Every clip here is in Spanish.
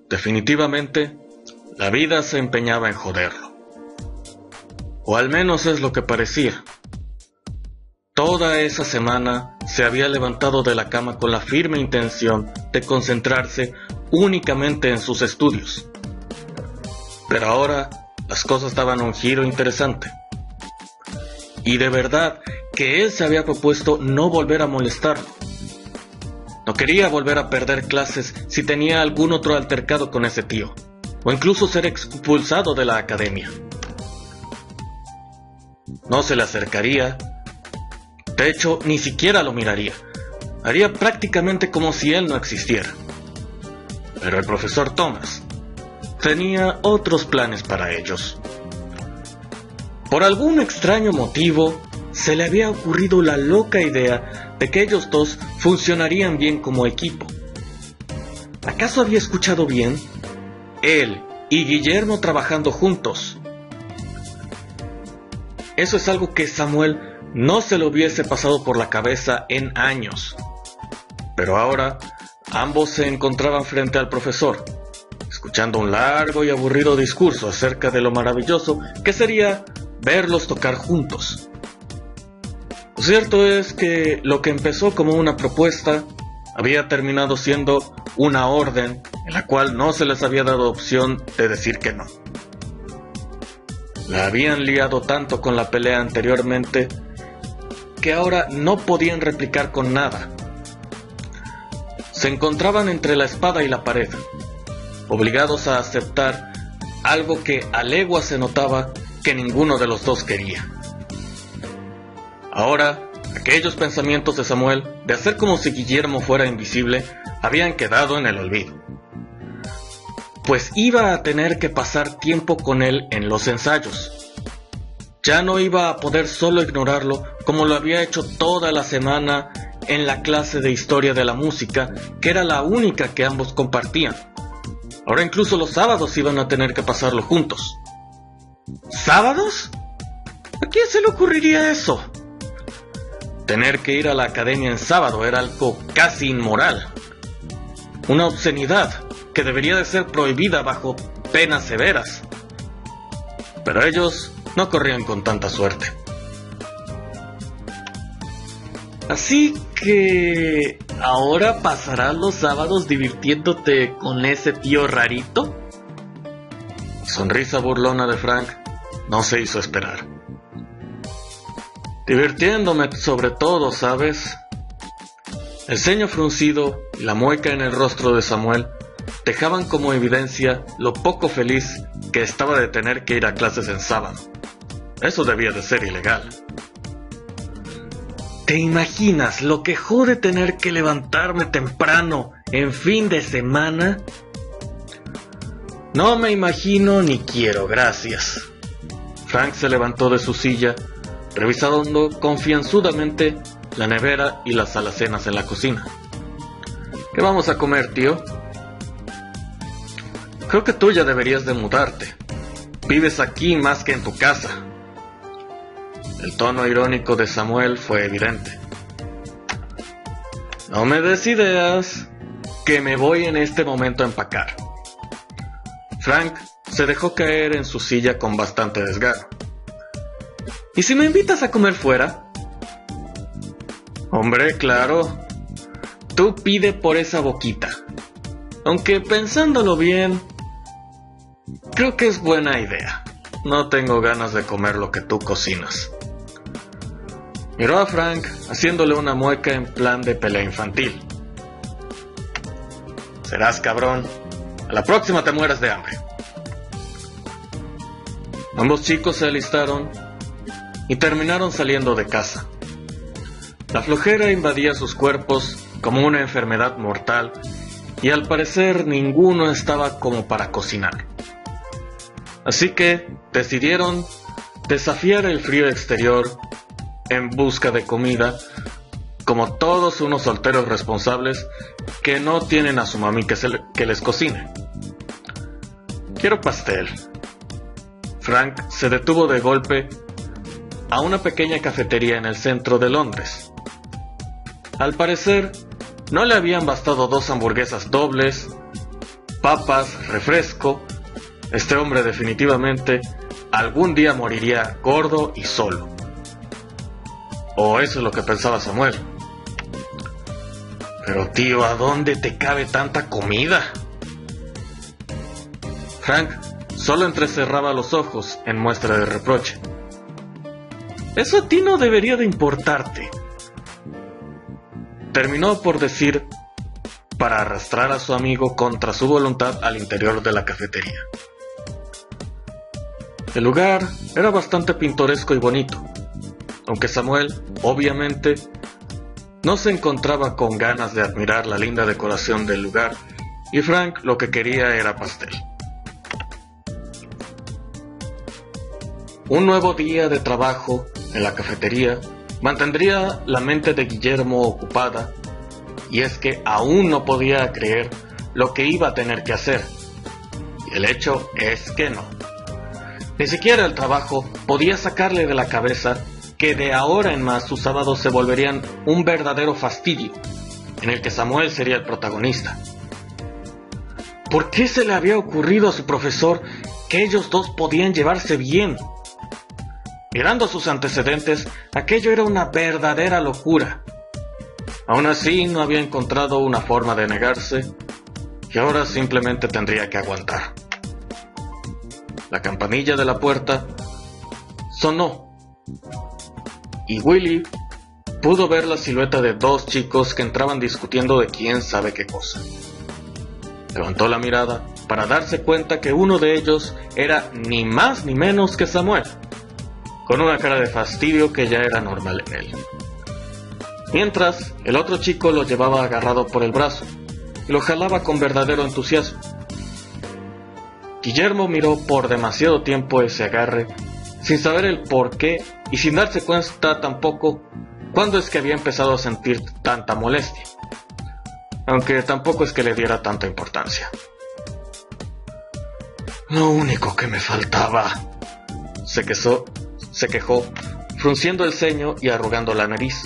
Definitivamente, la vida se empeñaba en joderlo. O al menos es lo que parecía. Toda esa semana se había levantado de la cama con la firme intención de concentrarse únicamente en sus estudios. Pero ahora las cosas daban un giro interesante. Y de verdad que él se había propuesto no volver a molestarlo. No quería volver a perder clases si tenía algún otro altercado con ese tío, o incluso ser expulsado de la academia. No se le acercaría. De hecho, ni siquiera lo miraría. Haría prácticamente como si él no existiera. Pero el profesor Thomas tenía otros planes para ellos. Por algún extraño motivo, se le había ocurrido la loca idea de que ellos dos funcionarían bien como equipo. ¿Acaso había escuchado bien? Él y Guillermo trabajando juntos. Eso es algo que Samuel no se le hubiese pasado por la cabeza en años. Pero ahora, ambos se encontraban frente al profesor, escuchando un largo y aburrido discurso acerca de lo maravilloso que sería verlos tocar juntos. Lo cierto es que lo que empezó como una propuesta había terminado siendo una orden en la cual no se les había dado opción de decir que no. La habían liado tanto con la pelea anteriormente que ahora no podían replicar con nada. Se encontraban entre la espada y la pared, obligados a aceptar algo que a legua se notaba que ninguno de los dos quería. Ahora, aquellos pensamientos de Samuel de hacer como si Guillermo fuera invisible habían quedado en el olvido, pues iba a tener que pasar tiempo con él en los ensayos. Ya no iba a poder solo ignorarlo como lo había hecho toda la semana en la clase de historia de la música, que era la única que ambos compartían. Ahora incluso los sábados iban a tener que pasarlo juntos. ¿Sábados? ¿A quién se le ocurriría eso? Tener que ir a la academia en sábado era algo casi inmoral. Una obscenidad que debería de ser prohibida bajo penas severas. Pero ellos no corrían con tanta suerte. Así que... ¿ahora pasarás los sábados divirtiéndote con ese tío rarito? La sonrisa burlona de Frank no se hizo esperar. Divirtiéndome sobre todo, ¿sabes? El ceño fruncido y la mueca en el rostro de Samuel dejaban como evidencia lo poco feliz que estaba de tener que ir a clases en sábado. Eso debía de ser ilegal. ¿Te imaginas lo que jode tener que levantarme temprano en fin de semana? No me imagino ni quiero, gracias. Frank se levantó de su silla, revisando confianzudamente la nevera y las alacenas en la cocina. ¿Qué vamos a comer, tío? Creo que tú ya deberías de mudarte. Vives aquí más que en tu casa. El tono irónico de Samuel fue evidente. No me des ideas, que me voy en este momento a empacar. Frank se dejó caer en su silla con bastante desgano. ¿Y si me invitas a comer fuera? Hombre, claro. Tú pide por esa boquita. Aunque pensándolo bien, creo que es buena idea. No tengo ganas de comer lo que tú cocinas. Miró a Frank haciéndole una mueca en plan de pelea infantil. Serás cabrón. A la próxima te mueras de hambre. Ambos chicos se alistaron y terminaron saliendo de casa. La flojera invadía sus cuerpos como una enfermedad mortal y al parecer ninguno estaba como para cocinar. Así que decidieron desafiar el frío exterior en busca de comida, como todos unos solteros responsables que no tienen a su mami que les cocine. Quiero pastel. Frank se detuvo de golpe a una pequeña cafetería en el centro de Londres. Al parecer, no le habían bastado 2 hamburguesas dobles papas, refresco. Este hombre definitivamente algún día moriría gordo y solo. O eso es lo que pensaba Samuel. Pero tío, ¿a dónde te cabe tanta comida? Frank solo entrecerraba los ojos en muestra de reproche. Eso a ti no debería de importarte, terminó por decir para arrastrar a su amigo contra su voluntad al interior de la cafetería. El lugar era bastante pintoresco y bonito, aunque Samuel, obviamente, no se encontraba con ganas de admirar la linda decoración del lugar, y Frank lo que quería era pastel. Un nuevo día de trabajo en la cafetería mantendría la mente de Guillermo ocupada, y es que aún no podía creer lo que iba a tener que hacer. Y el hecho es que no. Ni siquiera el trabajo podía sacarle de la cabeza que de ahora en más sus sábados se volverían un verdadero fastidio, en el que Samuel sería el protagonista. ¿Por qué se le había ocurrido a su profesor que ellos dos podían llevarse bien? Mirando sus antecedentes, aquello era una verdadera locura. Aún así, no había encontrado una forma de negarse, y ahora simplemente tendría que aguantar. La campanilla de la puerta sonó, y Willy pudo ver la silueta de dos chicos que entraban discutiendo de quién sabe qué cosa. Levantó la mirada para darse cuenta que uno de ellos era ni más ni menos que Samuel, con una cara de fastidio que ya era normal en él. Mientras, el otro chico lo llevaba agarrado por el brazo y lo jalaba con verdadero entusiasmo. Guillermo miró por demasiado tiempo ese agarre, sin saber el por qué y sin darse cuenta tampoco cuándo es que había empezado a sentir tanta molestia, aunque tampoco es que le diera tanta importancia. Lo único que me faltaba, se quejó, frunciendo el ceño y arrugando la nariz.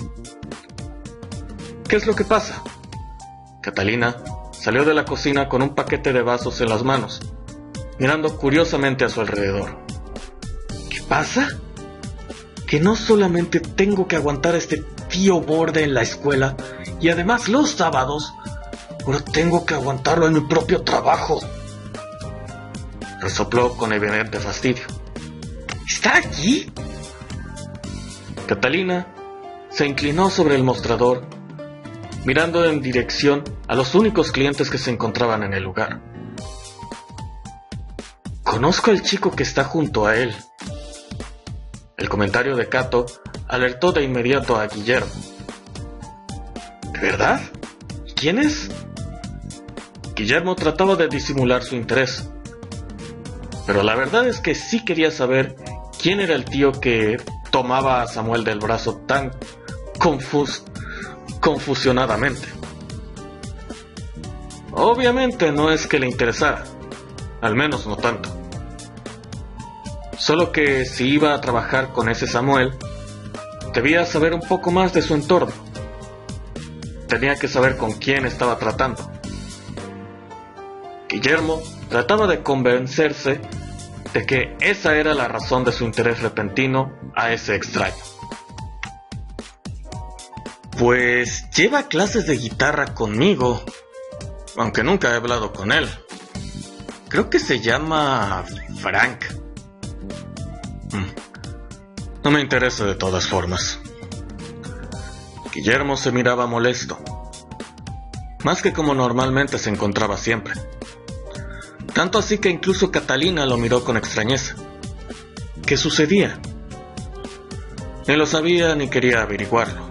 ¿Qué es lo que pasa? Catalina salió de la cocina con un paquete de vasos en las manos, mirando curiosamente a su alrededor. ¿Qué pasa? Que no solamente tengo que aguantar a este tío borde en la escuela, y además los sábados, pero tengo que aguantarlo en mi propio trabajo. Resopló con evidente fastidio. ¿Está aquí? Catalina se inclinó sobre el mostrador, mirando en dirección a los únicos clientes que se encontraban en el lugar. Conozco al chico que está junto a él. El comentario de Cato alertó de inmediato a Guillermo. ¿De verdad? ¿Quién es? Guillermo trataba de disimular su interés, pero la verdad es que sí quería saber quién era el tío que tomaba a Samuel del brazo tan confusionadamente. Obviamente no es que le interesara, al menos no tanto. Solo que si iba a trabajar con ese Samuel, debía saber un poco más de su entorno. Tenía que saber con quién estaba tratando. Guillermo trataba de convencerse de que esa era la razón de su interés repentino a ese extraño. Pues lleva clases de guitarra conmigo, aunque nunca he hablado con él. Creo que se llama Frank. No me interesa de todas formas. Guillermo se miraba molesto, más que como normalmente se encontraba siempre. Tanto así que incluso Catalina lo miró con extrañeza. ¿Qué sucedía? Ni lo sabía ni quería averiguarlo.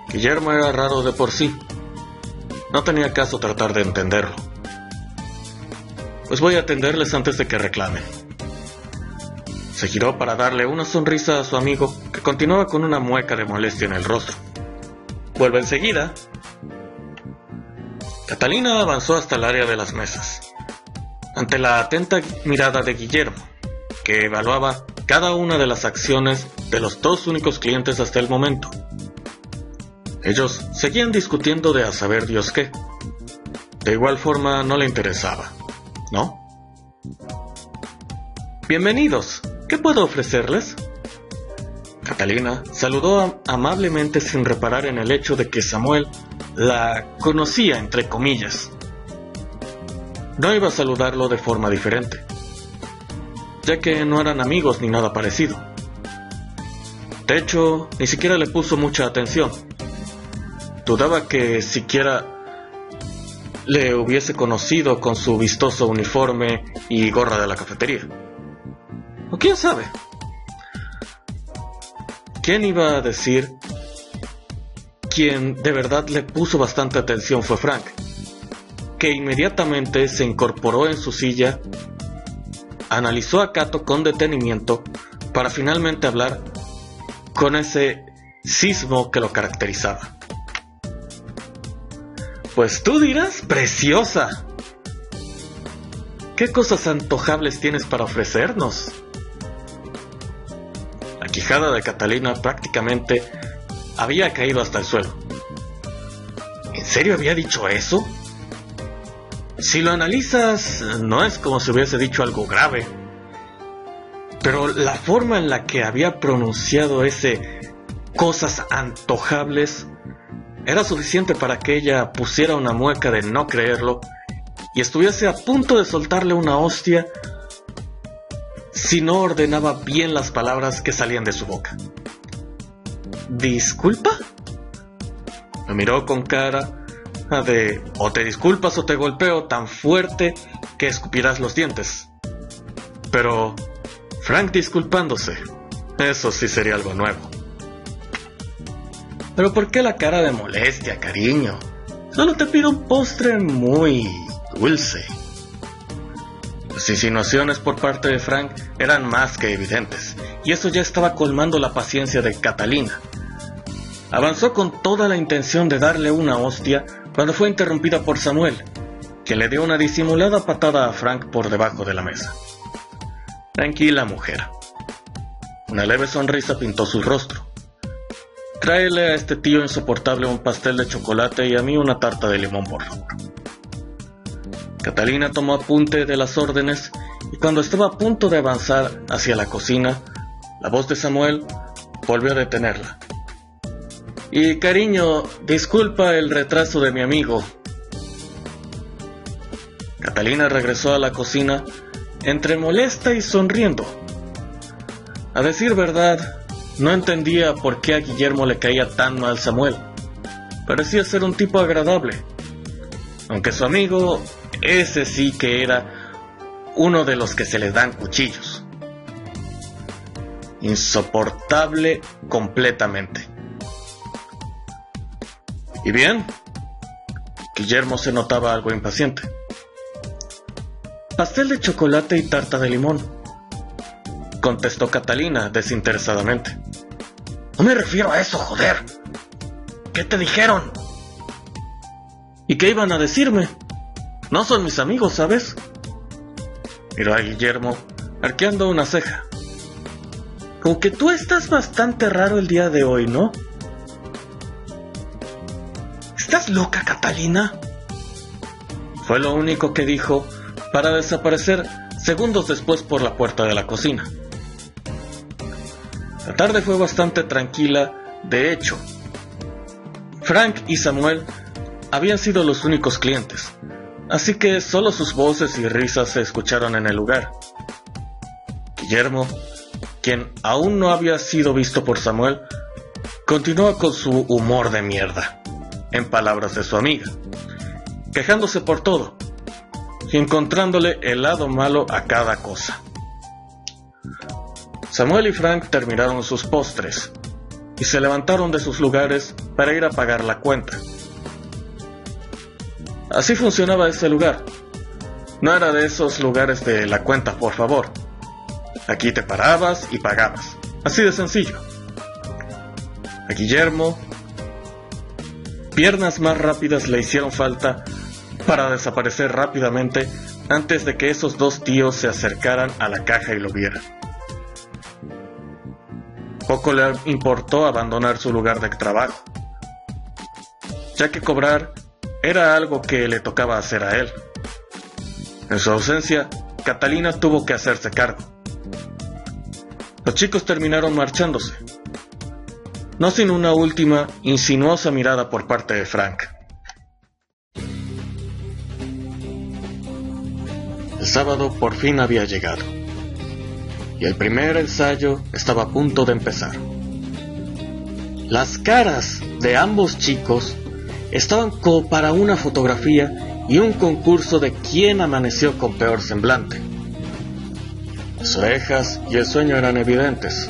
Guillermo era raro de por sí. No tenía caso tratar de entenderlo. Pues voy a atenderles antes de que reclamen. Se giró para darle una sonrisa a su amigo, que continuaba con una mueca de molestia en el rostro. Vuelve enseguida. Catalina avanzó hasta el área de las mesas, ante la atenta mirada de Guillermo, que evaluaba cada una de las acciones de los dos únicos clientes hasta el momento. Ellos seguían discutiendo de a saber Dios qué. de igual forma no le interesaba, ¿no? Bienvenidos, ¿qué puedo ofrecerles? Catalina saludó amablemente sin reparar en el hecho de que Samuel la conocía entre comillas. No iba a saludarlo de forma diferente, ya que no eran amigos ni nada parecido. De hecho, ni siquiera le puso mucha atención. Dudaba que siquiera le hubiese conocido con su vistoso uniforme y gorra de la cafetería. O quién sabe. ¿Quién iba a decir? Quien de verdad le puso bastante atención fue Frank, que inmediatamente se incorporó en su silla, analizó a Kato con detenimiento para finalmente hablar con ese sismo que lo caracterizaba. Pues tú dirás, preciosa. ¿Qué cosas antojables tienes para ofrecernos? La quijada de Catalina prácticamente había caído hasta el suelo. ¿En serio había dicho eso? Si lo analizas, no es como si hubiese dicho algo grave. Pero la forma en la que había pronunciado ese cosas antojables era suficiente para que ella pusiera una mueca de no creerlo y estuviese a punto de soltarle una hostia si no ordenaba bien las palabras que salían de su boca. ¿Disculpa? Me miró con cara de o te disculpas o te golpeo tan fuerte que escupirás los dientes. Pero Frank disculpándose, eso sí sería algo nuevo. ¿Pero por qué la cara de molestia, cariño? Solo te pido un postre muy dulce. Las insinuaciones por parte de Frank eran más que evidentes, y eso ya estaba colmando la paciencia de Catalina. Avanzó con toda la intención de darle una hostia cuando fue interrumpida por Samuel, quien le dio una disimulada patada a Frank por debajo de la mesa. Tranquila, mujer. Una leve sonrisa pintó su rostro. Tráele a este tío insoportable un pastel de chocolate y a mí una tarta de limón, por favor. Catalina tomó apunte de las órdenes y cuando estaba a punto de avanzar hacia la cocina, la voz de Samuel volvió a detenerla. Y cariño, disculpa el retraso de mi amigo. Catalina regresó a la cocina entre molesta y sonriendo. A decir verdad, no entendía por qué a Guillermo le caía tan mal Samuel. Parecía ser un tipo agradable, aunque su amigo, ese sí que era uno de los que se les dan cuchillos. Insoportable completamente. ¿Y bien? Guillermo se notaba algo impaciente. Pastel de chocolate y tarta de limón, contestó Catalina desinteresadamente. No me refiero a eso, joder. ¿Qué te dijeron? ¿Y qué iban a decirme? No son mis amigos, ¿sabes? Miró a Guillermo, arqueando una ceja. Como que tú estás bastante raro el día de hoy, ¿no? ¿Estás loca, Catalina? Fue lo único que dijo para desaparecer segundos después por la puerta de la cocina. La tarde fue bastante tranquila, de hecho. Frank y Samuel habían sido los únicos clientes, así que solo sus voces y risas se escucharon en el lugar. Guillermo, quien aún no había sido visto por Samuel, continuó con su humor de mierda, en palabras de su amiga, quejándose por todo y encontrándole el lado malo a cada cosa. Samuel y Frank terminaron sus postres y se levantaron de sus lugares para ir a pagar la cuenta. Así funcionaba ese lugar. No era de esos lugares de la cuenta, por favor. Aquí te parabas y pagabas. Así de sencillo. A Guillermo, piernas más rápidas le hicieron falta para desaparecer rápidamente antes de que esos dos tíos se acercaran a la caja y lo vieran. Poco le importó abandonar su lugar de trabajo, ya que cobrar era algo que le tocaba hacer a él. En su ausencia, Catalina tuvo que hacerse cargo. Los chicos terminaron marchándose, no sin una última insinuosa mirada por parte de Frank. El sábado por fin había llegado, y el primer ensayo estaba a punto de empezar. Las caras de ambos chicos estaban como para una fotografía y un concurso de quién amaneció con peor semblante. Las orejas y el sueño eran evidentes,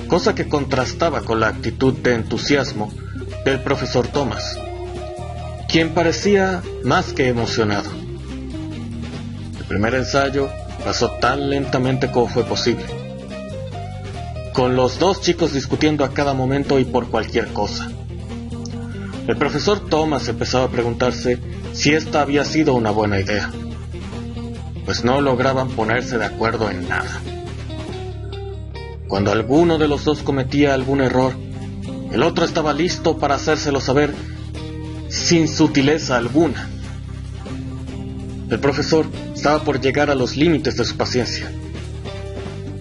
cosa que contrastaba con la actitud de entusiasmo del profesor Thomas, quien parecía más que emocionado. El primer ensayo pasó tan lentamente como fue posible, con los dos chicos discutiendo a cada momento y por cualquier cosa. El profesor Thomas empezaba a preguntarse si esta había sido una buena idea, pues no lograban ponerse de acuerdo en nada. Cuando alguno de los dos cometía algún error, el otro estaba listo para hacérselo saber sin sutileza alguna. El profesor estaba por llegar a los límites de su paciencia.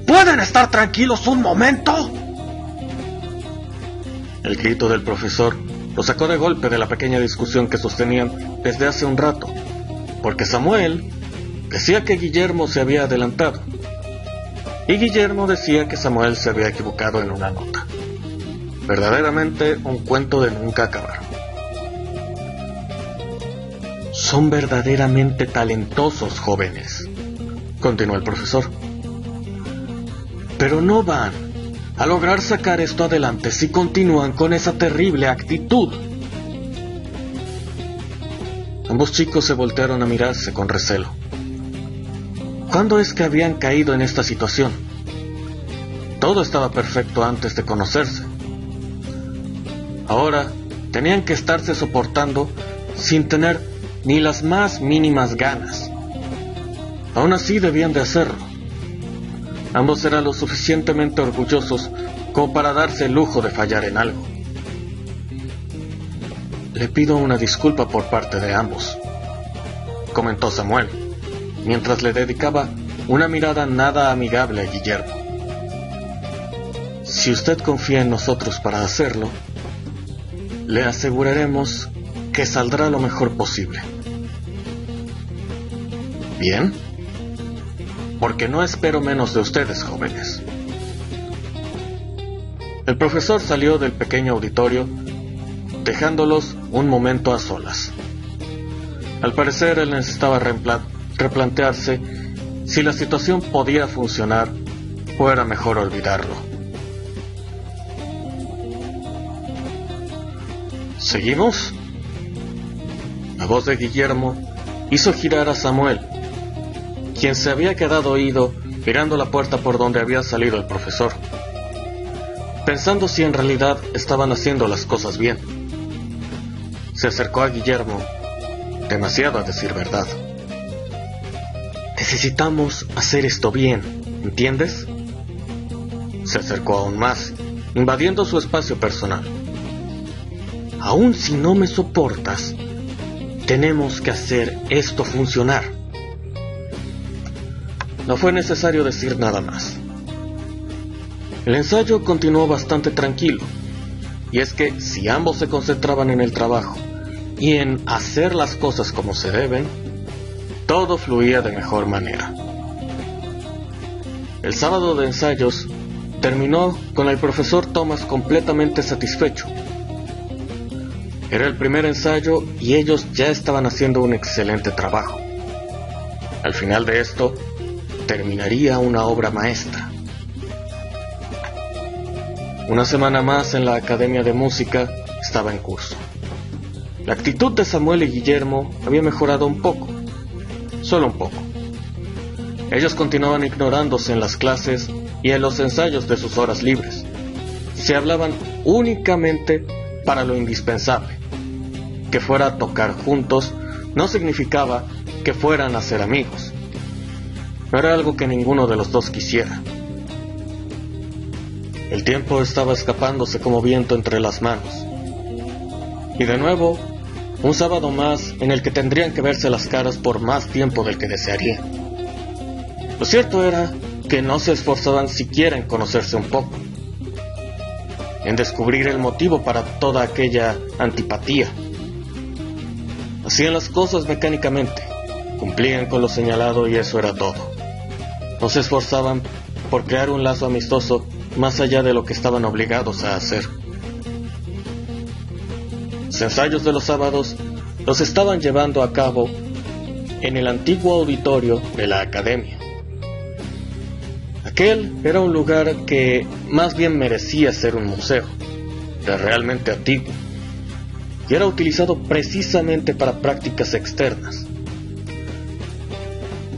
¿Pueden estar tranquilos un momento? El grito del profesor lo sacó de golpe de la pequeña discusión que sostenían desde hace un rato, porque Samuel decía que Guillermo se había adelantado, y Guillermo decía que Samuel se había equivocado en una nota. Verdaderamente un cuento de nunca acabar. Son verdaderamente talentosos, jóvenes, continuó el profesor, pero no van a lograr sacar esto adelante si continúan con esa terrible actitud. Ambos chicos se voltearon a mirarse con recelo. ¿Cuándo es que habían caído en esta situación? Todo estaba perfecto antes de conocerse. Ahora tenían que estarse soportando sin tener ni las más mínimas ganas. Aún así debían de hacerlo. Ambos eran lo suficientemente orgullosos como para darse el lujo de fallar en algo. Le pido una disculpa por parte de ambos, comentó Samuel, mientras le dedicaba una mirada nada amigable a Guillermo. Si usted confía en nosotros para hacerlo, le aseguraremos que saldrá lo mejor posible. ¿Bien? Porque no espero menos de ustedes, jóvenes. El profesor salió del pequeño auditorio, dejándolos un momento a solas. Al parecer él necesitaba replantearse si la situación podía funcionar o era mejor olvidarlo. ¿Seguimos? La voz de Guillermo hizo girar a Samuel, quien se había quedado oído mirando la puerta por donde había salido el profesor, pensando si en realidad estaban haciendo las cosas bien. Se acercó a Guillermo, demasiado a decir verdad. Necesitamos hacer esto bien, ¿entiendes? Se acercó aún más, invadiendo su espacio personal. Aún si no me soportas, tenemos que hacer esto funcionar. No fue necesario decir nada más. El ensayo continuó bastante tranquilo, y es que si ambos se concentraban en el trabajo y en hacer las cosas como se deben, todo fluía de mejor manera. El sábado de ensayos terminó con el profesor Thomas completamente satisfecho. Era el primer ensayo y ellos ya estaban haciendo un excelente trabajo. Al final de esto, terminaría una obra maestra. Una semana más en la Academia de Música estaba en curso. La actitud de Samuel y Guillermo había mejorado un poco, solo un poco. Ellos continuaban ignorándose en las clases y en los ensayos de sus horas libres. Se hablaban únicamente para lo indispensable. Que fuera a tocar juntos no significaba que fueran a ser amigos. No era algo que ninguno de los dos quisiera. El tiempo estaba escapándose como viento entre las manos. Y de nuevo, Un sábado más en el que tendrían que verse las caras por más tiempo del que desearían. Lo cierto era que no se esforzaban siquiera en conocerse un poco, en descubrir el motivo para toda aquella antipatía. Hacían las cosas mecánicamente, cumplían con lo señalado y eso era todo. No se esforzaban por crear un lazo amistoso más allá de lo que estaban obligados a hacer. Los ensayos de los sábados los estaban llevando a cabo en el antiguo auditorio de la academia. Aquel era un lugar que más bien merecía ser un museo. Era realmente antiguo y era utilizado precisamente para prácticas externas.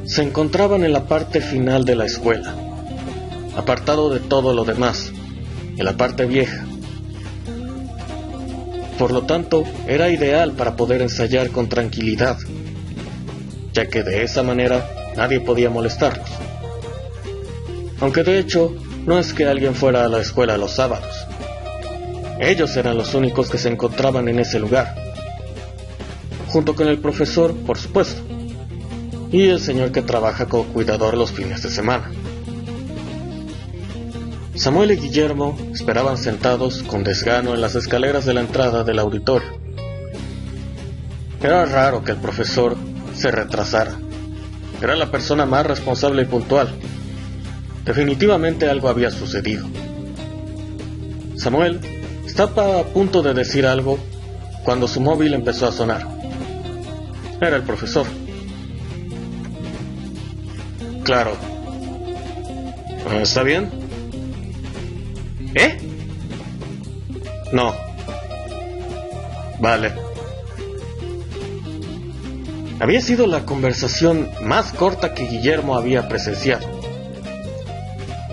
Se encontraban en la parte final de la escuela, apartado de todo lo demás, en la parte vieja. Por lo tanto, era ideal para poder ensayar con tranquilidad, ya que de esa manera nadie podía molestarlos. Aunque de hecho, no es que alguien fuera a la escuela los sábados. Ellos eran los únicos que se encontraban en ese lugar, junto con el profesor, por supuesto, y el señor que trabaja como cuidador los fines de semana. Samuel y Guillermo esperaban sentados con desgano en las escaleras de la entrada del auditorio. Era raro que el profesor se retrasara. Era la persona más responsable y puntual. Definitivamente algo había sucedido. Samuel estaba a punto de decir algo cuando su móvil empezó a sonar. Era el profesor. Claro. ¿Está bien? ¿Eh? No. Vale. Había sido la conversación más corta que Guillermo había presenciado,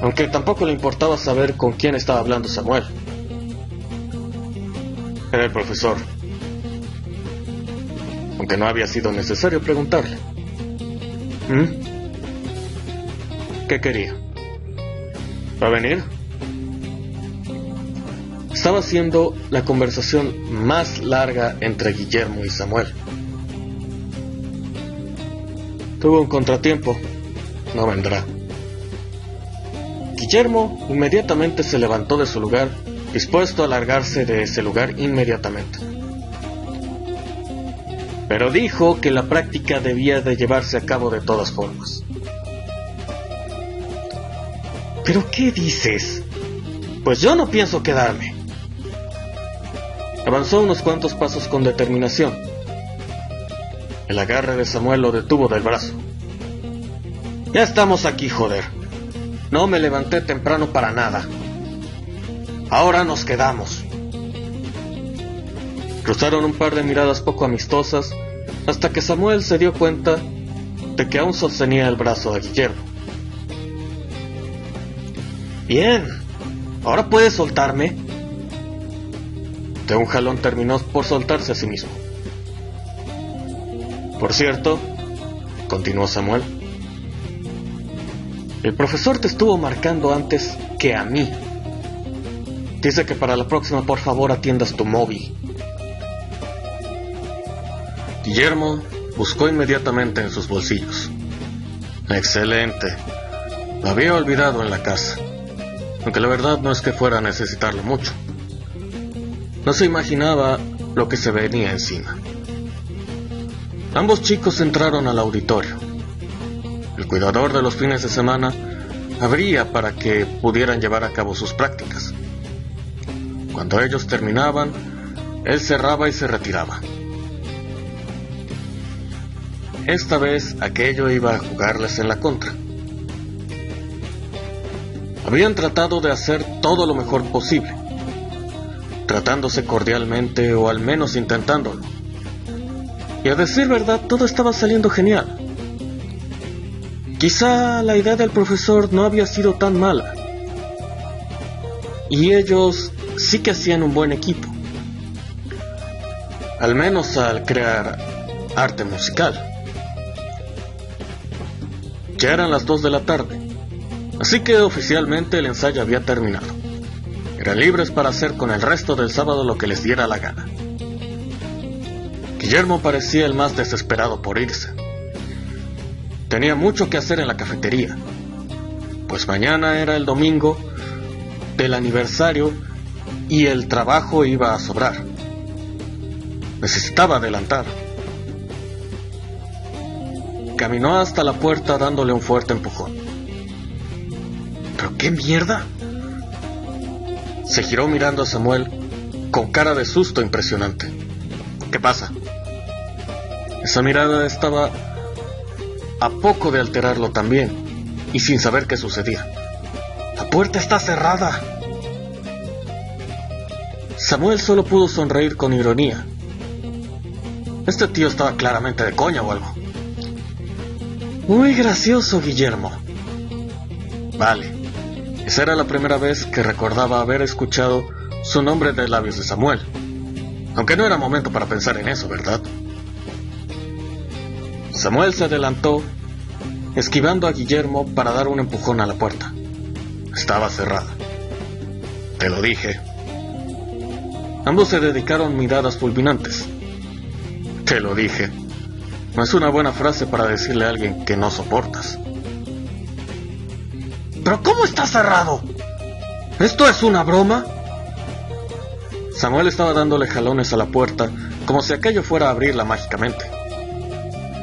aunque tampoco le importaba saber con quién estaba hablando Samuel. Era el profesor, aunque no había sido necesario preguntarle. ¿Qué quería? ¿Va a venir? Estaba siendo la conversación más larga entre Guillermo y Samuel. Tuvo un contratiempo, no vendrá. Guillermo inmediatamente se levantó de su lugar, dispuesto a largarse de ese lugar inmediatamente. Pero dijo que la práctica debía de llevarse a cabo de todas formas. ¿Pero qué dices? Pues yo no pienso quedarme. Avanzó unos cuantos pasos con determinación. El agarre de Samuel lo detuvo del brazo. Ya estamos aquí, joder. No me levanté temprano para nada. Ahora nos quedamos. Cruzaron un par de miradas poco amistosas hasta que Samuel se dio cuenta de que aún sostenía el brazo de Guillermo. Bien, ¿ahora puedes soltarme? De un jalón terminó por soltarse a sí mismo. Por cierto, continuó Samuel, el profesor te estuvo marcando antes que a mí. Dice que para la próxima por favor atiendas tu móvil. Guillermo buscó inmediatamente en sus bolsillos. Excelente. Lo había olvidado en la casa, aunque la verdad no es que fuera a necesitarlo mucho. No se imaginaba lo que se venía encima. Ambos chicos entraron al auditorio. El cuidador de los fines de semana abría para que pudieran llevar a cabo sus prácticas. Cuando ellos terminaban, él cerraba y se retiraba. Esta vez aquello iba a jugarles en la contra. Habían tratado de hacer todo lo mejor posible, tratándose cordialmente o al menos intentándolo. Y a decir verdad, todo estaba saliendo genial. Quizá la idea del profesor no había sido tan mala. Y ellos sí que hacían un buen equipo. Al menos al crear arte musical. Ya eran las 2 de la tarde, así que oficialmente el ensayo había terminado. Eran libres para hacer con el resto del sábado lo que les diera la gana. Guillermo parecía el más desesperado por irse. Tenía mucho que hacer en la cafetería, pues mañana era el domingo del aniversario y el trabajo iba a sobrar. Necesitaba adelantar. Caminó hasta la puerta dándole un fuerte empujón. ¿Pero qué mierda? Se giró mirando a Samuel con cara de susto impresionante. ¿Qué pasa? Esa mirada estaba a poco de alterarlo también, y sin saber qué sucedía. ¡La puerta está cerrada! Samuel solo pudo sonreír con ironía. Este tío estaba claramente de coña o algo. Muy gracioso, Guillermo. Vale, esa era la primera vez que recordaba haber escuchado su nombre de labios de Samuel. Aunque no era momento para pensar en eso, ¿verdad? Samuel se adelantó, esquivando a Guillermo para dar un empujón a la puerta. Estaba cerrada. Te lo dije. Ambos se dedicaron miradas fulminantes. Te lo dije. No es una buena frase para decirle a alguien que no soportas. ¿Pero cómo está cerrado? ¿Esto es una broma? Samuel estaba dándole jalones a la puerta, como si aquello fuera a abrirla mágicamente.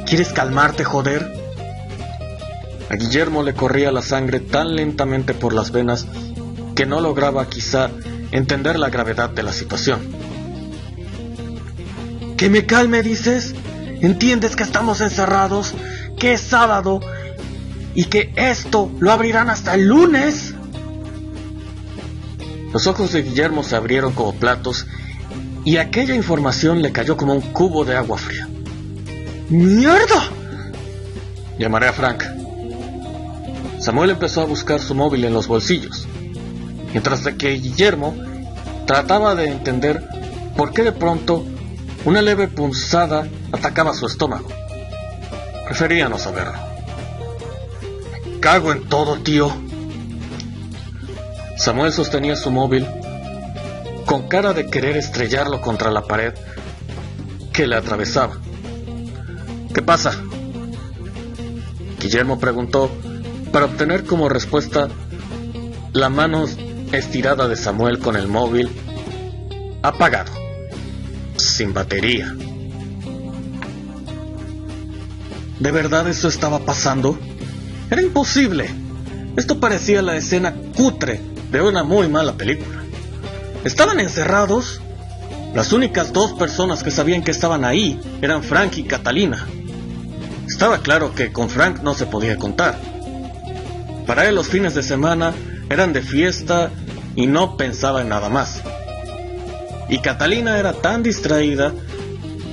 ¿Quieres calmarte, joder? A Guillermo le corría la sangre tan lentamente por las venas que no lograba quizá entender la gravedad de la situación. ¿Que me calme, dices? ¿Entiendes que estamos encerrados? ¿Que es sábado? ¿Y que esto lo abrirán hasta el lunes? Los ojos de Guillermo se abrieron como platos y aquella información le cayó como un cubo de agua fría. ¡Mierda! Llamaré a Frank. Samuel empezó a buscar su móvil en los bolsillos, mientras que Guillermo trataba de entender por qué de pronto una leve punzada atacaba su estómago. Prefería no saberlo. Me cago en todo, tío. Samuel sostenía su móvil con cara de querer estrellarlo contra la pared que le atravesaba. ¿Qué pasa? Guillermo preguntó para obtener como respuesta la mano estirada de Samuel con el móvil apagado, sin batería. ¿De verdad eso estaba pasando? Era imposible. Esto parecía la escena cutre de una muy mala película. ¿Estaban encerrados? Las únicas dos personas que sabían que estaban ahí eran Frank y Catalina. Estaba claro que con Frank no se podía contar. Para él los fines de semana eran de fiesta y no pensaba en nada más. Y Catalina era tan distraída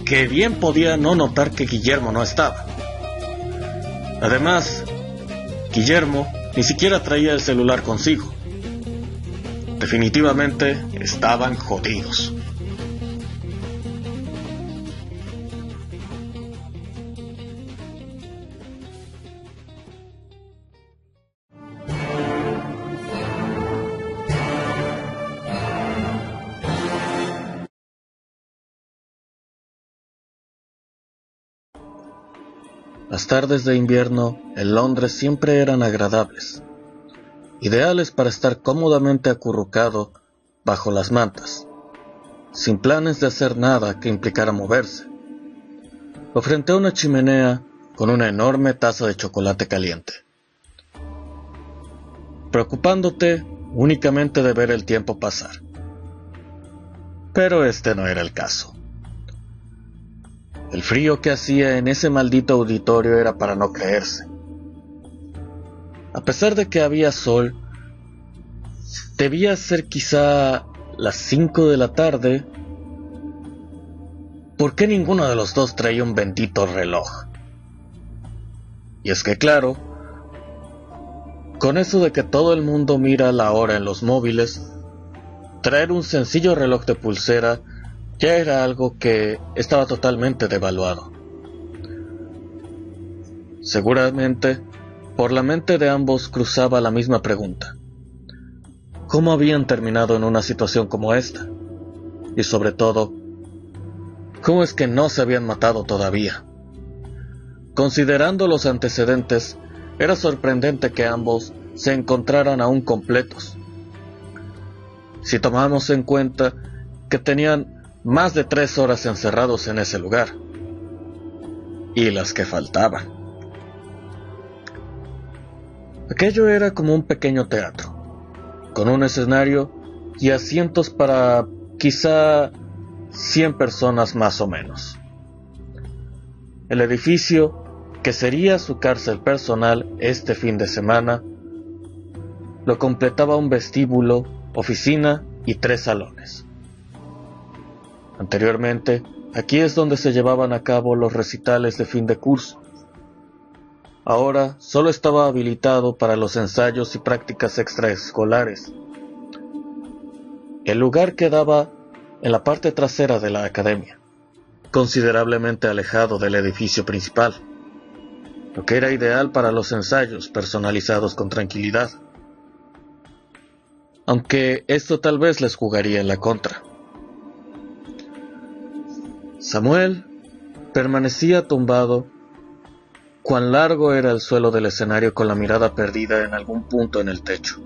que bien podía no notar que Guillermo no estaba. Además, Guillermo ni siquiera traía el celular consigo. Definitivamente estaban jodidos. Las tardes de invierno en Londres siempre eran agradables, ideales para estar cómodamente acurrucado bajo las mantas, sin planes de hacer nada que implicara moverse, o frente a una chimenea con una enorme taza de chocolate caliente, preocupándote únicamente de ver el tiempo pasar. Pero este no era el caso. El frío que hacía en ese maldito auditorio era para no creerse. A pesar de que había sol, debía ser quizá las 5 de la tarde. ¿Por qué ninguno de los dos traía un bendito reloj? Y es que claro, con eso de que todo el mundo mira la hora en los móviles, traer un sencillo reloj de pulsera ya era algo que estaba totalmente devaluado. Seguramente, por la mente de ambos cruzaba la misma pregunta. ¿Cómo habían terminado en una situación como esta? Y sobre todo, ¿Cómo es que no se habían matado todavía? Considerando los antecedentes, era sorprendente que ambos se encontraran aún completos. Si tomamos en cuenta que tenían más de 3 horas encerrados en ese lugar, y las que faltaban. Aquello era como un pequeño teatro, con un escenario y asientos para quizá 100 personas más o menos. El edificio, que sería su cárcel personal este fin de semana, lo completaba un vestíbulo, oficina y 3 salones. Anteriormente, aquí es donde se llevaban a cabo los recitales de fin de curso. Ahora solo estaba habilitado para los ensayos y prácticas extraescolares. El lugar quedaba en la parte trasera de la academia, considerablemente alejado del edificio principal, lo que era ideal para los ensayos personalizados con tranquilidad. Aunque esto tal vez les jugaría en la contra. Samuel permanecía tumbado. Cuán largo era el suelo del escenario con la mirada perdida en algún punto en el techo,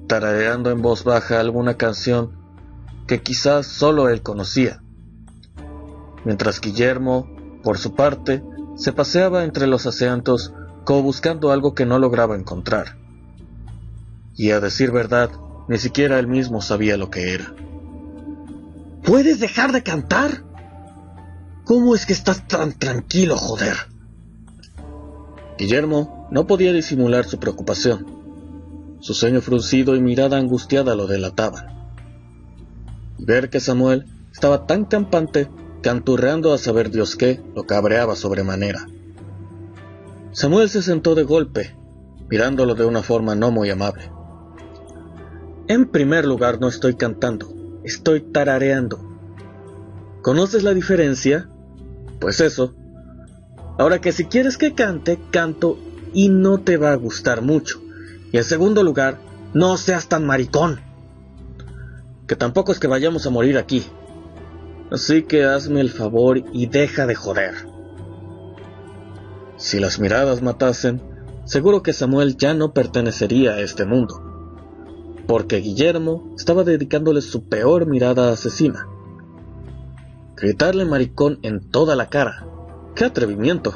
tarareando en voz baja alguna canción que quizás solo él conocía, mientras Guillermo, por su parte, se paseaba entre los asientos como buscando algo que no lograba encontrar. Y a decir verdad, ni siquiera él mismo sabía lo que era. ¿Puedes dejar de cantar? ¿Cómo es que estás tan tranquilo, joder? Guillermo no podía disimular su preocupación. Su ceño fruncido y mirada angustiada lo delataban. Y ver que Samuel estaba tan campante, canturreando a saber Dios qué, lo cabreaba sobremanera. Samuel se sentó de golpe, mirándolo de una forma no muy amable. En primer lugar, no estoy cantando, estoy tarareando. ¿Conoces la diferencia? Pues eso. Ahora que si quieres que cante, canto y no te va a gustar mucho. Y en segundo lugar, no seas tan maricón. Que tampoco es que vayamos a morir aquí. Así que hazme el favor y deja de joder. Si las miradas matasen, seguro que Samuel ya no pertenecería a este mundo, porque Guillermo estaba dedicándole su peor mirada asesina. Gritarle maricón en toda la cara. ¡Qué atrevimiento!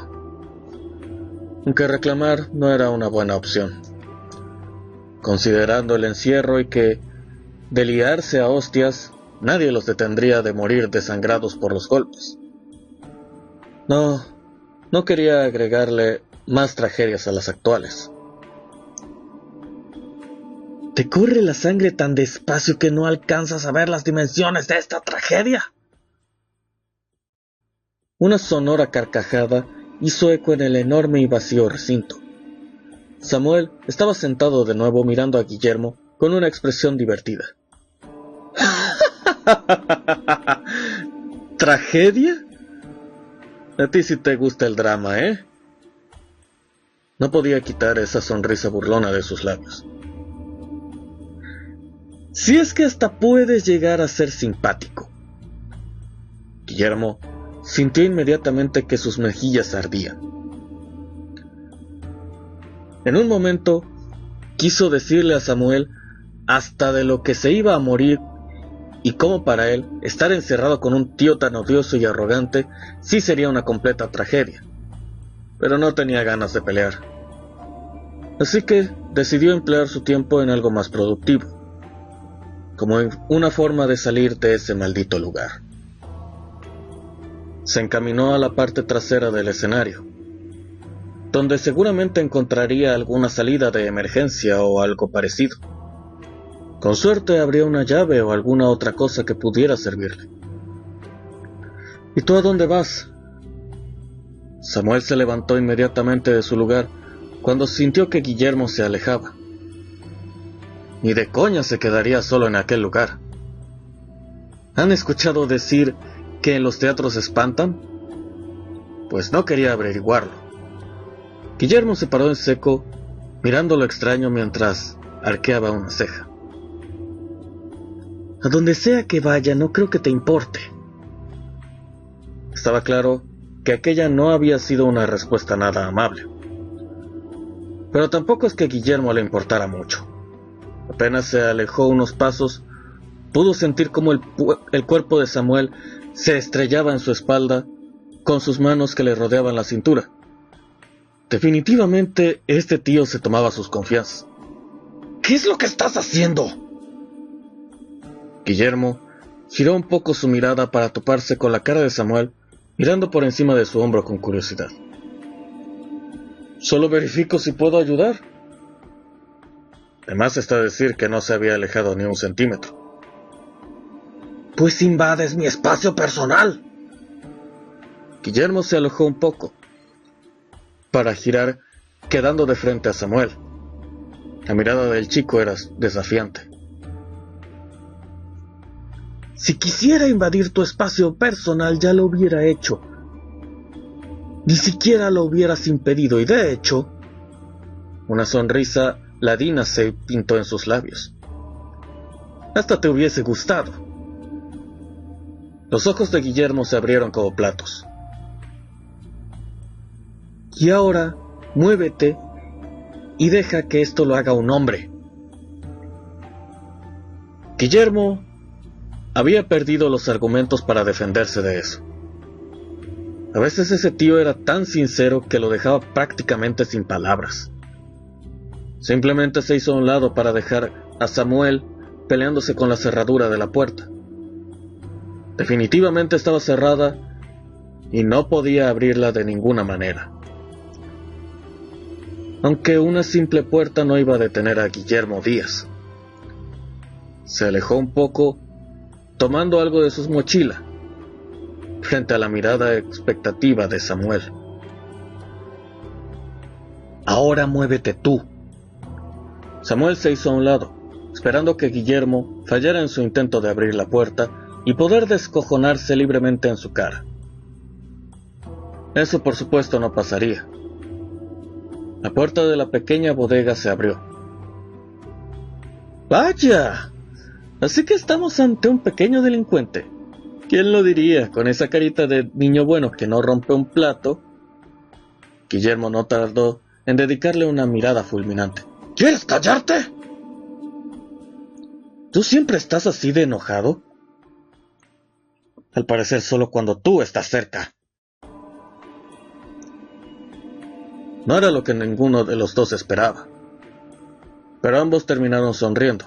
Aunque reclamar no era una buena opción, considerando el encierro y que, de liarse a hostias, nadie los detendría de morir desangrados por los golpes. No quería agregarle más tragedias a las actuales. ¿Te corre la sangre tan despacio que no alcanzas a ver las dimensiones de esta tragedia? Una sonora carcajada hizo eco en el enorme y vacío recinto. Samuel estaba sentado de nuevo mirando a Guillermo con una expresión divertida. ¿Tragedia? A ti sí te gusta el drama, ¿eh? No podía quitar esa sonrisa burlona de sus labios. Si es que hasta puedes llegar a ser simpático. Guillermo sintió inmediatamente que sus mejillas ardían. En un momento quiso decirle a Samuel hasta de lo que se iba a morir y cómo para él estar encerrado con un tío tan odioso y arrogante sí sería una completa tragedia, pero no tenía ganas de pelear. Así que decidió emplear su tiempo en algo más productivo, como en una forma de salir de ese maldito lugar. Se encaminó a la parte trasera del escenario, donde seguramente encontraría alguna salida de emergencia o algo parecido. Con suerte habría una llave o alguna otra cosa que pudiera servirle. ¿Y tú a dónde vas? Samuel se levantó inmediatamente de su lugar cuando sintió que Guillermo se alejaba. Ni de coña se quedaría solo en aquel lugar. ¿Han escuchado decir que en los teatros espantan? Pues no quería averiguarlo. Guillermo se paró en seco, mirándolo extraño mientras arqueaba una ceja. A donde sea que vaya, no creo que te importe. Estaba claro que aquella no había sido una respuesta nada amable. Pero tampoco es que Guillermo le importara mucho. Apenas se alejó unos pasos, pudo sentir cómo el cuerpo de Samuel se estrellaba en su espalda con sus manos que le rodeaban la cintura. Definitivamente este tío se tomaba sus confianzas. ¿Qué es lo que estás haciendo? Guillermo giró un poco su mirada para toparse con la cara de Samuel, mirando por encima de su hombro con curiosidad. Solo verifico si puedo ayudar. Además está decir que no se había alejado ni un centímetro. Pues invades mi espacio personal. Guillermo se alejó un poco, para girar, quedando de frente a Samuel. La mirada del chico era desafiante. Si quisiera invadir tu espacio personal ya lo hubiera hecho. Ni siquiera lo hubieras impedido y de hecho... Una sonrisa ladina se pintó en sus labios. Hasta te hubiese gustado. Los ojos de Guillermo se abrieron como platos. Y ahora, muévete y deja que esto lo haga un hombre. Guillermo había perdido los argumentos para defenderse de eso. A veces ese tío era tan sincero que lo dejaba prácticamente sin palabras. Simplemente se hizo a un lado para dejar a Samuel peleándose con la cerradura de la puerta. Definitivamente estaba cerrada y no podía abrirla de ninguna manera. Aunque una simple puerta no iba a detener a Guillermo Díaz. Se alejó un poco, tomando algo de su mochila, frente a la mirada expectativa de Samuel. Ahora muévete tú. Samuel se hizo a un lado, esperando que Guillermo fallara en su intento de abrir la puerta y poder descojonarse libremente en su cara. Eso por supuesto no pasaría. La puerta de la pequeña bodega se abrió. ¡Vaya! Así que estamos ante un pequeño delincuente. ¿Quién lo diría? Con esa carita de niño bueno que no rompe un plato. Guillermo no tardó en dedicarle una mirada fulminante. ¿Quieres callarte? ¿Tú siempre estás así de enojado? Al parecer solo cuando tú estás cerca. No era lo que ninguno de los dos esperaba, pero ambos terminaron sonriendo.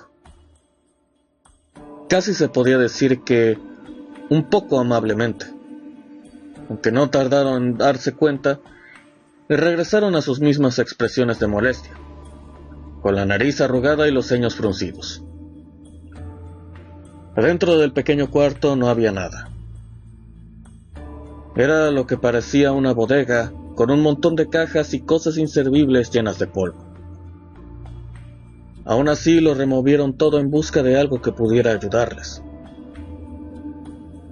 Casi se podía decir que un poco amablemente. Aunque no tardaron en darse cuenta, y regresaron a sus mismas expresiones de molestia, con la nariz arrugada y los ceños fruncidos. Adentro del pequeño cuarto no había nada. Era lo que parecía una bodega, con un montón de cajas y cosas inservibles llenas de polvo. Aún así lo removieron todo en busca de algo que pudiera ayudarles.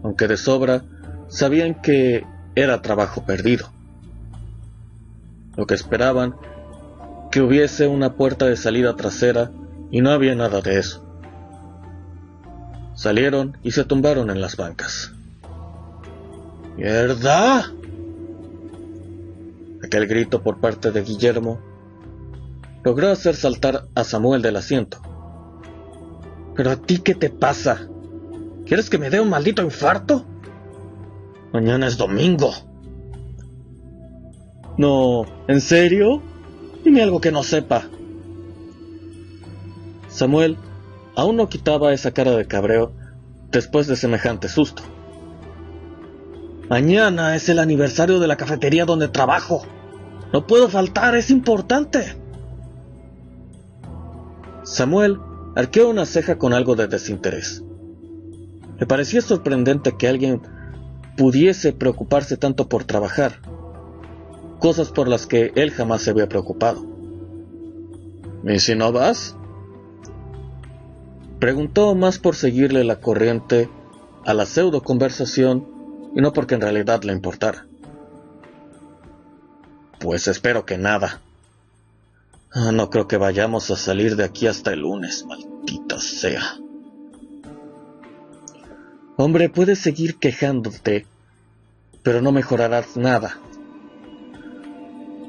Aunque de sobra, sabían que era trabajo perdido. Lo que esperaban, que hubiese una puerta de salida trasera, y no había nada de eso. Salieron y se tumbaron en las bancas. ¿Mierda? Aquel grito por parte de Guillermo logró hacer saltar a Samuel del asiento. ¿Pero a ti qué te pasa? ¿Quieres que me dé un maldito infarto? Mañana es domingo. No, ¿en serio? Dime algo que no sepa. Samuel aún no quitaba esa cara de cabreo después de semejante susto. Mañana es el aniversario de la cafetería donde trabajo. No puedo faltar, es importante. Samuel arqueó una ceja con algo de desinterés. Le parecía sorprendente que alguien pudiese preocuparse tanto por trabajar, cosas por las que él jamás se había preocupado. ¿Y si no vas?, preguntó, más por seguirle la corriente a la pseudo conversación y no porque en realidad le importara. Pues espero que nada. No creo que vayamos a salir de aquí hasta el lunes, maldita sea. Hombre, puedes seguir quejándote, pero no mejorarás nada.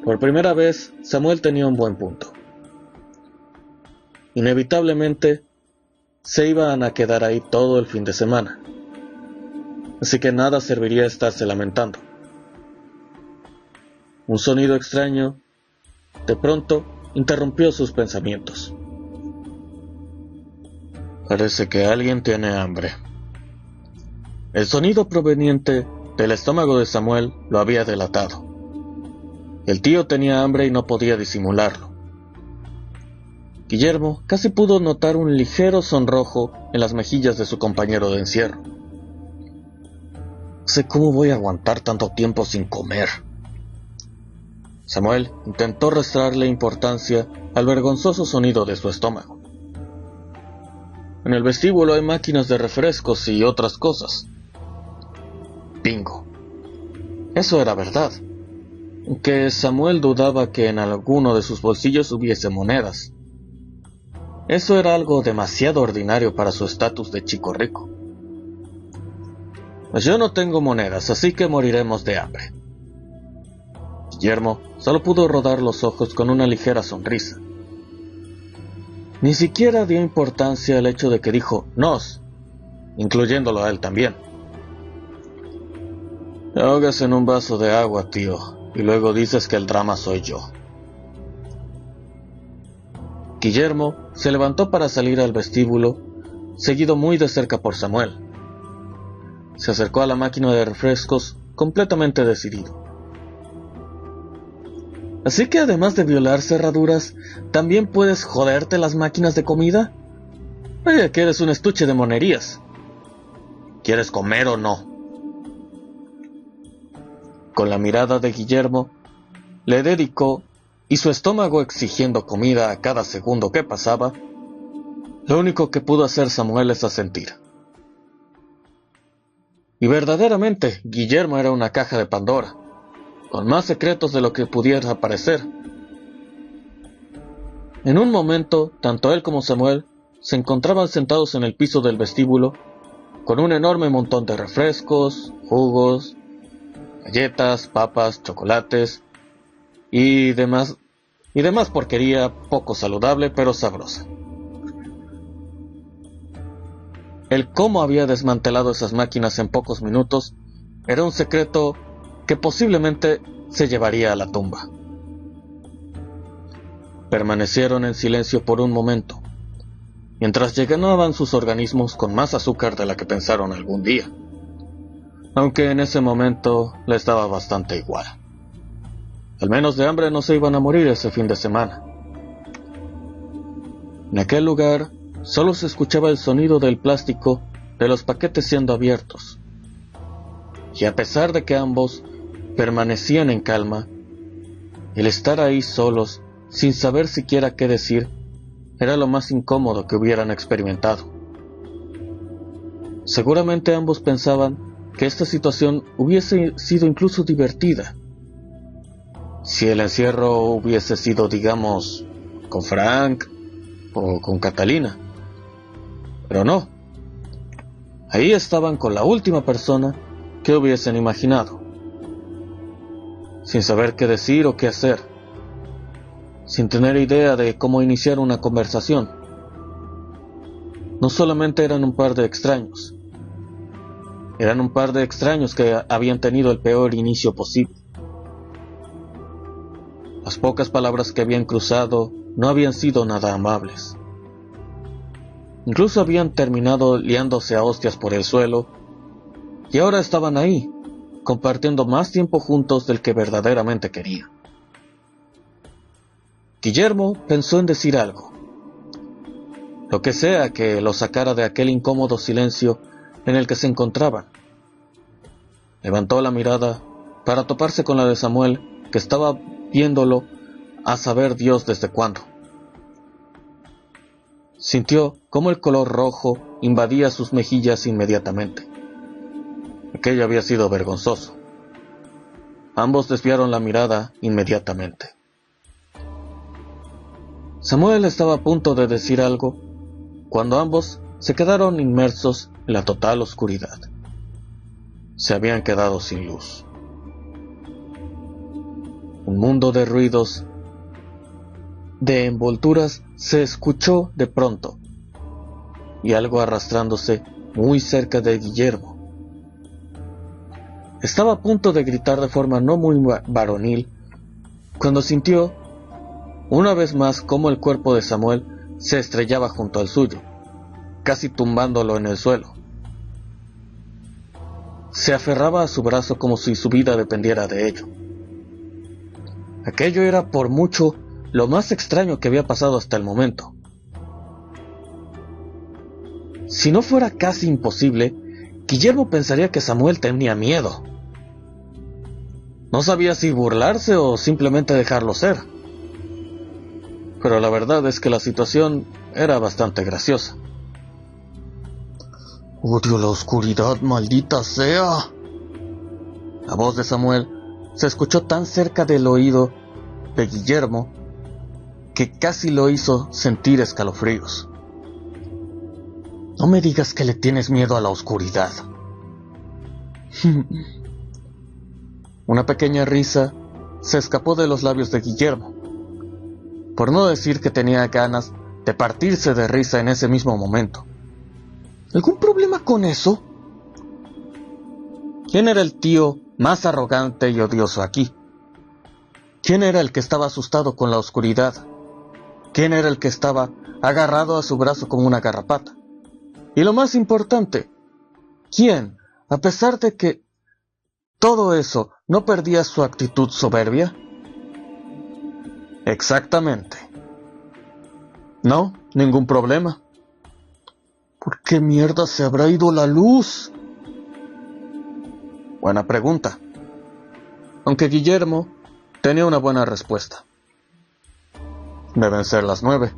Por primera vez, Samuel tenía un buen punto. Inevitablemente, se iban a quedar ahí todo el fin de semana. Así que nada serviría estarse lamentando. Un sonido extraño, de pronto, interrumpió sus pensamientos. Parece que alguien tiene hambre. El sonido proveniente del estómago de Samuel lo había delatado. El tío tenía hambre y no podía disimularlo. Guillermo casi pudo notar un ligero sonrojo en las mejillas de su compañero de encierro. No sé cómo voy a aguantar tanto tiempo sin comer. Samuel intentó restarle importancia al vergonzoso sonido de su estómago. En el vestíbulo hay máquinas de refrescos y otras cosas. Bingo. Eso era verdad. Aunque Samuel dudaba que en alguno de sus bolsillos hubiese monedas. Eso era algo demasiado ordinario para su estatus de chico rico. Pues yo no tengo monedas, así que moriremos de hambre. Guillermo solo pudo rodar los ojos con una ligera sonrisa. Ni siquiera dio importancia al hecho de que dijo «nos», incluyéndolo a él también. Te ahogas en un vaso de agua, tío, y luego dices que el drama soy yo. Guillermo se levantó para salir al vestíbulo, seguido muy de cerca por Samuel. Se acercó a la máquina de refrescos completamente decidido. ¿Así que además de violar cerraduras, también puedes joderte las máquinas de comida? Vaya que eres un estuche de monerías. ¿Quieres comer o no? Con la mirada de Guillermo, le dedicó, y su estómago exigiendo comida a cada segundo que pasaba, lo único que pudo hacer Samuel es asentir. Y verdaderamente, Guillermo era una caja de Pandora, con más secretos de lo que pudiera parecer. En un momento, tanto él como Samuel se encontraban sentados en el piso del vestíbulo, con un enorme montón de refrescos, jugos, galletas, papas, chocolates y demás porquería poco saludable pero sabrosa. El cómo había desmantelado esas máquinas en pocos minutos era un secreto que posiblemente se llevaría a la tumba. Permanecieron en silencio por un momento, mientras llenaban sus organismos con más azúcar de la que pensaron algún día, aunque en ese momento les daba bastante igual. Al menos de hambre no se iban a morir ese fin de semana. En aquel lugar solo se escuchaba el sonido del plástico de los paquetes siendo abiertos, y a pesar de que ambos permanecían en calma, el estar ahí solos, sin saber siquiera qué decir, era lo más incómodo que hubieran experimentado. Seguramente ambos pensaban que esta situación hubiese sido incluso divertida, si el encierro hubiese sido, digamos, con Frank o con Catalina. Pero no. Ahí estaban con la última persona que hubiesen imaginado, sin saber qué decir o qué hacer, sin tener idea de cómo iniciar una conversación. No solamente eran un par de extraños, eran un par de extraños que habían tenido el peor inicio posible. Las pocas palabras que habían cruzado no habían sido nada amables. Incluso habían terminado liándose a hostias por el suelo, y ahora estaban ahí, compartiendo más tiempo juntos del que verdaderamente querían. Guillermo pensó en decir algo, lo que sea que lo sacara de aquel incómodo silencio en el que se encontraban. Levantó la mirada para toparse con la de Samuel, que estaba viéndolo a saber Dios desde cuándo. Sintió cómo el color rojo invadía sus mejillas inmediatamente. Aquello había sido vergonzoso. Ambos desviaron la mirada inmediatamente. Samuel estaba a punto de decir algo, cuando ambos se quedaron inmersos en la total oscuridad. se habían quedado sin luz. Un mundo de ruidos, de envolturas, se escuchó de pronto, y algo arrastrándose muy cerca de Guillermo. Estaba a punto de gritar de forma no muy varonil, cuando sintió, una vez más, cómo el cuerpo de Samuel se estrellaba junto al suyo, casi tumbándolo en el suelo. Se aferraba a su brazo como si su vida dependiera de ello. Aquello era por mucho lo más extraño que había pasado hasta el momento. Si no fuera casi imposible, Guillermo pensaría que Samuel tenía miedo. No sabía si burlarse o simplemente dejarlo ser. Pero la verdad es que la situación era bastante graciosa. «Odio la oscuridad, maldita sea». La voz de Samuel se escuchó tan cerca del oído de Guillermo que casi lo hizo sentir escalofríos. «No me digas que le tienes miedo a la oscuridad». Una pequeña risa se escapó de los labios de Guillermo, por no decir que tenía ganas de partirse de risa en ese mismo momento. ¿Algún problema con eso? ¿Quién era el tío más arrogante y odioso aquí? ¿Quién era el que estaba asustado con la oscuridad? ¿Quién era el que estaba agarrado a su brazo como una garrapata? Y lo más importante, ¿quién, a pesar de que todo eso, no perdía su actitud soberbia? Exactamente. No, ningún problema. ¿Por qué mierda se habrá ido la luz? Buena pregunta. Aunque Guillermo tenía una buena respuesta. Deben ser las 9.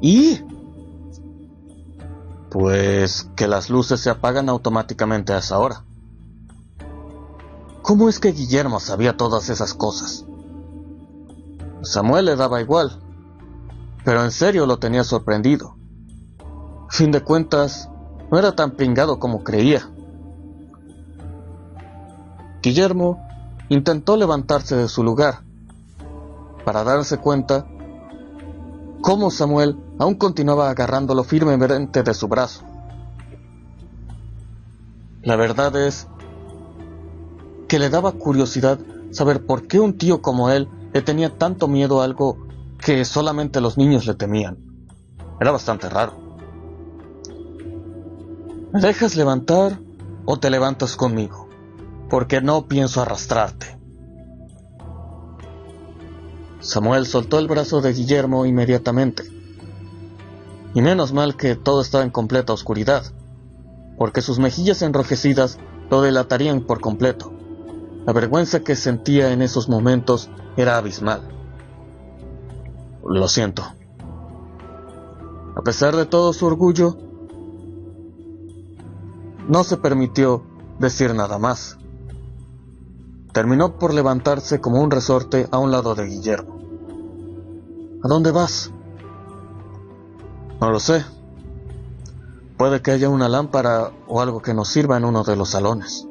¿Y? Pues que las luces se apagan automáticamente a esa hora. ¿Cómo es que Guillermo sabía todas esas cosas? Samuel le daba igual, pero en serio lo tenía sorprendido. A fin de cuentas, no era tan pringado como creía. Guillermo intentó levantarse de su lugar, para darse cuenta cómo Samuel aún continuaba agarrándolo firmemente de su brazo. La verdad es que le daba curiosidad saber por qué un tío como él le tenía tanto miedo a algo que solamente los niños le temían. Era bastante raro. ¿Me dejas levantar o te levantas conmigo? Porque no pienso arrastrarte. Samuel soltó el brazo de Guillermo inmediatamente. Y menos mal que todo estaba en completa oscuridad, porque sus mejillas enrojecidas lo delatarían por completo. La vergüenza que sentía en esos momentos era abismal. Lo siento. A pesar de todo su orgullo, no se permitió decir nada más. Terminó por levantarse como un resorte a un lado de Guillermo. ¿A dónde vas? No lo sé. Puede que haya una lámpara o algo que nos sirva en uno de los salones.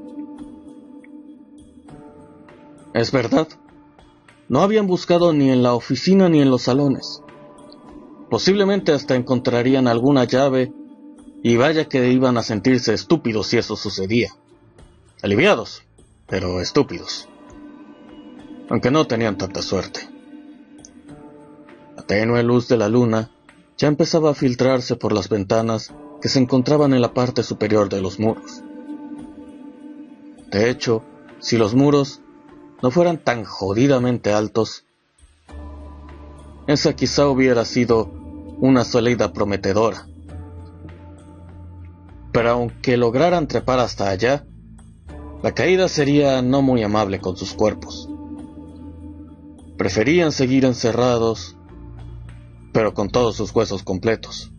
Es verdad. No habían buscado ni en la oficina ni en los salones. Posiblemente hasta encontrarían alguna llave, y vaya que iban a sentirse estúpidos si eso sucedía. Aliviados, pero estúpidos. Aunque no tenían tanta suerte. La tenue luz de la luna ya empezaba a filtrarse por las ventanas que se encontraban en la parte superior de los muros. De hecho, si los muros no fueran tan jodidamente altos, esa quizá hubiera sido una salida prometedora. Pero aunque lograran trepar hasta allá, la caída sería no muy amable con sus cuerpos. Preferían seguir encerrados, pero con todos sus huesos completos.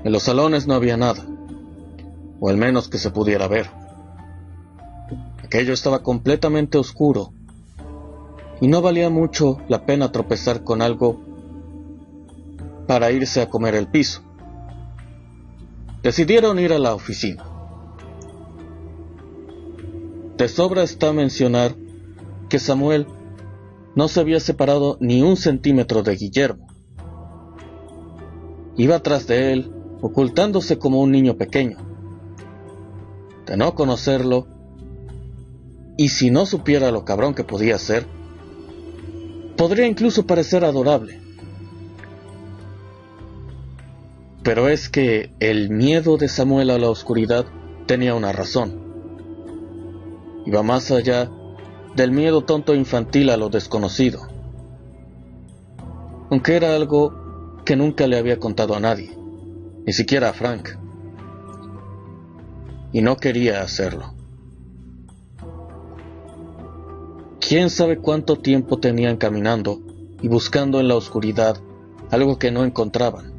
En los salones no había nada, o al menos que se pudiera ver. Aquello estaba completamente oscuro, y no valía mucho la pena tropezar con algo para irse a comer el piso. Decidieron ir a la oficina. De sobra está mencionar que Samuel no se había separado ni un centímetro de Guillermo. Iba tras de él, ocultándose como un niño pequeño. De no conocerlo, y si no supiera lo cabrón que podía ser, podría incluso parecer adorable. Pero es que el miedo de Samuel a la oscuridad tenía una razón. Iba más allá del miedo tonto e infantil a lo desconocido. Aunque era algo que nunca le había contado a nadie, ni siquiera a Frank. Y no quería hacerlo. ¿Quién sabe cuánto tiempo tenían caminando y buscando en la oscuridad algo que no encontraban?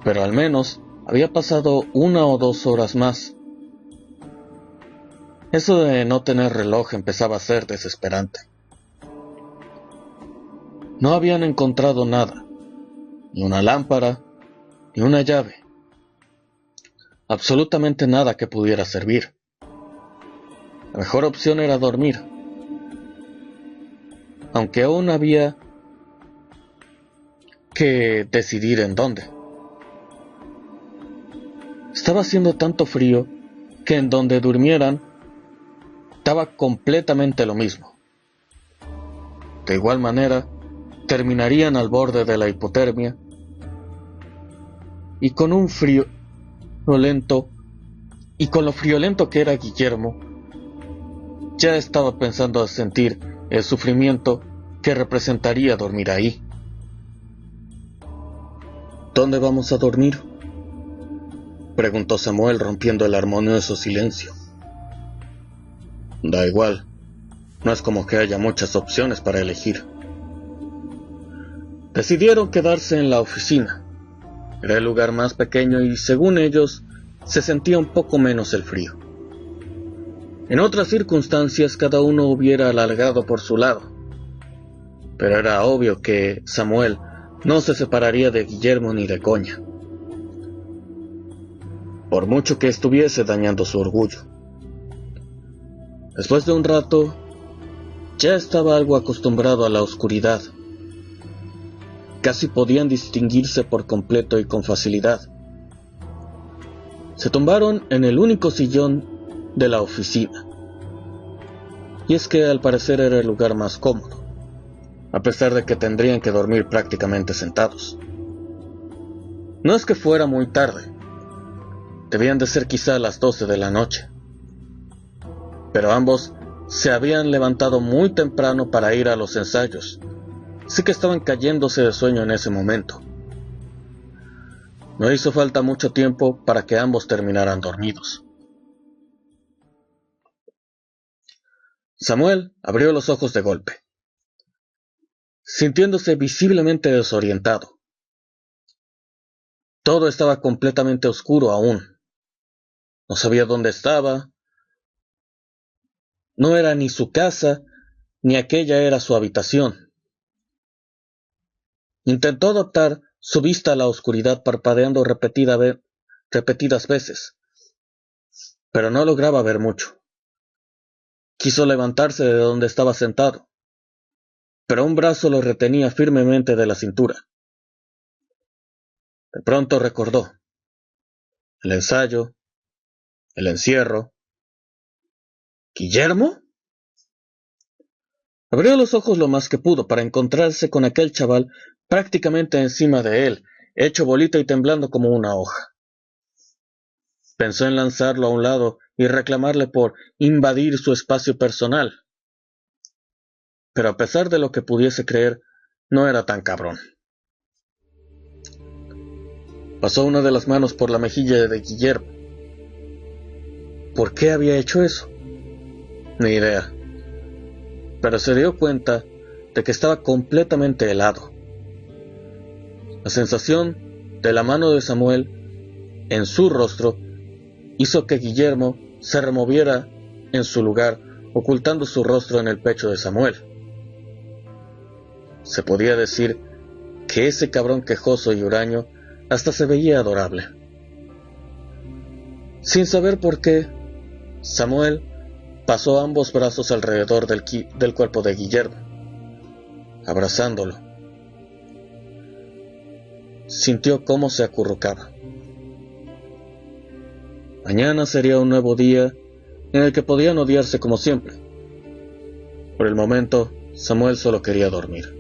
Pero al menos había pasado 1 o 2 horas más. Eso de no tener reloj empezaba a ser desesperante. No habían encontrado nada, ni una lámpara, ni una llave. Absolutamente nada que pudiera servir. La mejor opción era dormir, aunque aún había que decidir en dónde. Estaba haciendo tanto frío que en donde durmieran estaba completamente lo mismo. De igual manera, terminarían al borde de la hipotermia y con un frío violento, y con lo friolento que era Guillermo, ya estaba pensando a sentir el sufrimiento que representaría dormir ahí. ¿Dónde vamos a dormir?, preguntó Samuel rompiendo el armonioso silencio. Da igual, no es como que haya muchas opciones para elegir. Decidieron quedarse en la oficina. Era el lugar más pequeño y, según ellos, se sentía un poco menos el frío. En otras circunstancias cada uno hubiera alargado por su lado, pero era obvio que Samuel no se separaría de Guillermo ni de coña, por mucho que estuviese dañando su orgullo. Después de un rato, ya estaba algo acostumbrado a la oscuridad. Casi podían distinguirse por completo y con facilidad. Se tumbaron en el único sillón de la oficina. Y es que al parecer era el lugar más cómodo, a pesar de que tendrían que dormir prácticamente sentados. No es que fuera muy tarde. Debían de ser quizá las 12 de la noche. Pero ambos se habían levantado muy temprano para ir a los ensayos. Sí que estaban cayéndose de sueño en ese momento. No hizo falta mucho tiempo para que ambos terminaran dormidos. Samuel abrió los ojos de golpe, sintiéndose visiblemente desorientado. Todo estaba completamente oscuro aún. No sabía dónde estaba. No era ni su casa, ni aquella era su habitación. Intentó adaptar su vista a la oscuridad parpadeando repetidas veces, pero no lograba ver mucho. Quiso levantarse de donde estaba sentado, pero un brazo lo retenía firmemente de la cintura. De pronto recordó el ensayo, el encierro. ¿Guillermo? Abrió los ojos lo más que pudo para encontrarse con aquel chaval prácticamente encima de él, hecho bolita y temblando como una hoja. Pensó en lanzarlo a un lado y reclamarle por invadir su espacio personal. Pero a pesar de lo que pudiese creer, no era tan cabrón. Pasó una de las manos por la mejilla de Guillermo. ¿Por qué había hecho eso? Ni idea. Pero se dio cuenta de que estaba completamente helado. La sensación de la mano de Samuel en su rostro hizo que Guillermo se removiera en su lugar, ocultando su rostro en el pecho de Samuel. Se podía decir que ese cabrón quejoso y huraño hasta se veía adorable. Sin saber por qué, Samuel pasó ambos brazos alrededor del cuerpo de Guillermo, abrazándolo. Sintió cómo se acurrucaba. Mañana sería un nuevo día en el que podían odiarse como siempre. Por el momento, Samuel solo quería dormir.